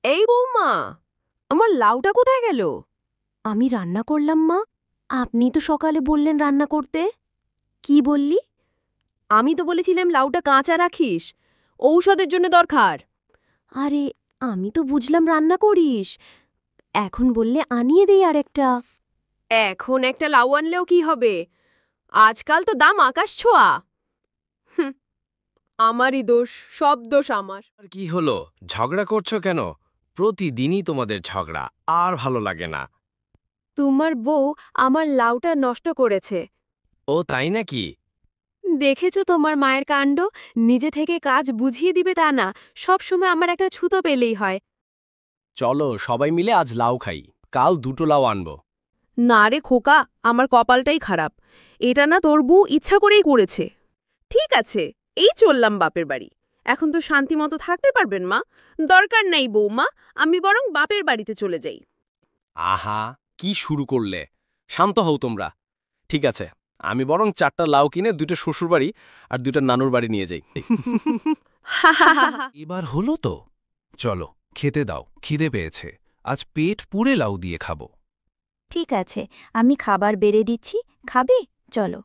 এই বৌমা, আমার লাউটা কোথায় গেল? আমি রান্না করলাম মা। আপনি তো সকালে বললেন রান্না করতে। কি বললি? আমি তো বলেছিলাম লাউটা কাঁচা রাখিস, ঔষধের জন্য দরকার। আরে, আমি তো বুঝলাম রান্না করিস। এখন বললে আনিয়ে দেই আরেকটা। এখন একটা লাউ আনলেও কি হবে? আজকাল তো দাম আকাশ ছোঁয়া। হুঁ, আমারই দোষ, সব দোষ আমার। আর কি হলো, ঝগড়া করছো কেন? প্রতিদিনই তোমাদের ঝগড়া, আর ভালো লাগে না। তোমার বউ আমার লাউটা নষ্ট করেছে। ও তাই নাকি? দেখেছো তোমার মায়ের কাণ্ড? নিজে থেকে কাজ বুঝিয়ে দিবে তা না, সবসময় আমার একটা ছুতো পেলেই হয়। চলো সবাই মিলে আজ লাউ খাই, কাল দুটো লাউ আনবো। না রে খোকা, আমার কপালটাই খারাপ। এটা না তোর বউ ইচ্ছা করেই করেছে। ঠিক আছে, এই চললাম বাপের বাড়ি। এখন তো শান্তি মতো থাকতে পারবেন মা। দরকার নাই বৌমা, আমি বরং বাপের বাড়িতে চলে যাই। আহা, কি শুরু করলে! শান্ত হও তোমরা। ঠিক আছে, আমি বরং 4টা লাউ কিনে 2টা শ্বশুর বাড়ি আর 2টা নানুর বাড়ি নিয়ে যাই। এবার হলো তো। চলো খেতে দাও, খিদে পেয়েছে। আজ পেট পুড়ে লাউ দিয়ে খাবো। ঠিক আছে, আমি খাবার বেড়ে দিচ্ছি। খাবে? চলো।